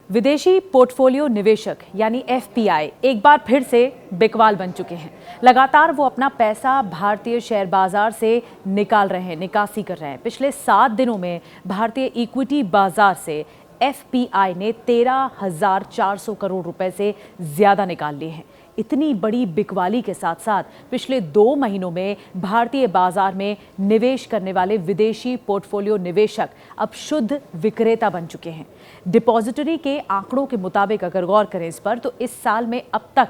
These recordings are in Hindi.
विदेशी पोर्टफोलियो निवेशक यानी एफपीआई एक बार फिर से बिकवाल बन चुके हैं। लगातार वो अपना पैसा भारतीय शेयर बाजार से निकाल रहे हैं, निकासी कर रहे हैं। पिछले 7 दिनों में भारतीय इक्विटी बाजार से एफपीआई ने 13,400 करोड़ रुपए से ज्यादा निकाल लिए हैं। इतनी बड़ी बिकवाली के साथ साथ पिछले 2 महीनों में भारतीय बाजार में निवेश करने वाले विदेशी पोर्टफोलियो निवेशक अब शुद्ध विक्रेता बन चुके हैं। डिपॉजिटरी के आंकड़ों के मुताबिक अगर गौर करें इस पर, तो इस साल में अब तक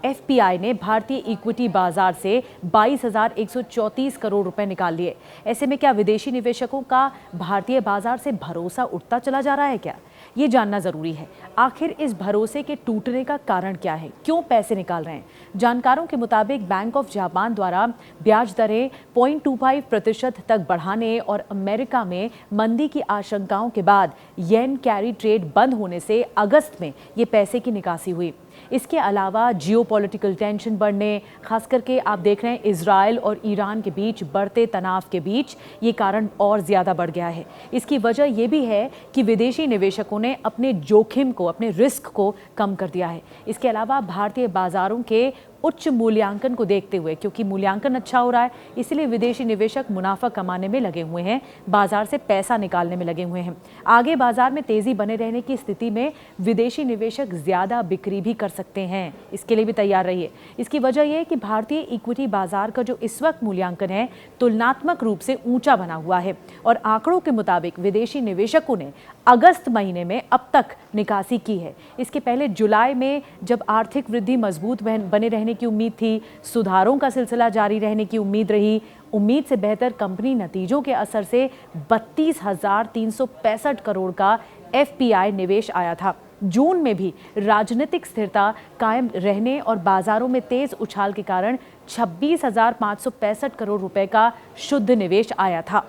एफपीआई ने भारतीय इक्विटी बाजार से 22,134 करोड़ रुपए निकाल लिए। ऐसे में क्या विदेशी निवेशकों का भारतीय बाजार से भरोसा उठता चला जा रहा है क्या? ये जानना जरूरी है। आखिर इस भरोसे के टूटने का कारण क्या है? क्यों पैसे निकाल रहे हैं? जानकारों के मुताबिक बैंक ऑफ जापान द्वारा ब्याज दरें 0.25% तक बढ़ाने और अमेरिका में मंदी की आशंकाओं के बाद येन कैरी ट्रेड बंद होने से अगस्त में ये पैसे की निकासी हुई। इसके अलावा जियोपॉलिटिकल टेंशन बढ़ने, खास करके आप देख रहे हैं इजराइल और ईरान के बीच बढ़ते तनाव के बीच ये कारण और ज़्यादा बढ़ गया है। इसकी वजह ये भी है कि विदेशी निवेशकों ने अपने जोखिम को, अपने रिस्क को कम कर दिया है। इसके अलावा भारतीय बाजारों के उच्च मूल्यांकन को देखते हुए, क्योंकि मूल्यांकन अच्छा हो रहा है, इसलिए विदेशी निवेशक मुनाफा कमाने में लगे हुए हैं, बाजार से पैसा निकालने में लगे हुए हैं। आगे बाजार में तेजी बने रहने की स्थिति में विदेशी निवेशक ज्यादा बिक्री भी कर सकते हैं। इसके लिए भी तैयार रहिए। इसकी वजह यह है कि भारतीय इक्विटी बाजार का जो इस वक्त मूल्यांकन है तुलनात्मक रूप से ऊंचा बना हुआ है और आंकड़ों के मुताबिक विदेशी निवेशकों ने अगस्त महीने में अब तक निकासी की है। इसके पहले जुलाई में जब आर्थिक वृद्धि मजबूत बने रहने की उम्मीद थी, सुधारों का सिलसिला जारी रहने की उम्मीद रही, उम्मीद से बेहतर कंपनी नतीजों के असर से 32,365 करोड़ का एफपीआई निवेश आया था। जून में भी राजनीतिक स्थिरता कायम रहने और बाजारों में तेज उछाल के कारण 26,565 करोड़ रुपए का शुद्ध निवेश आया था।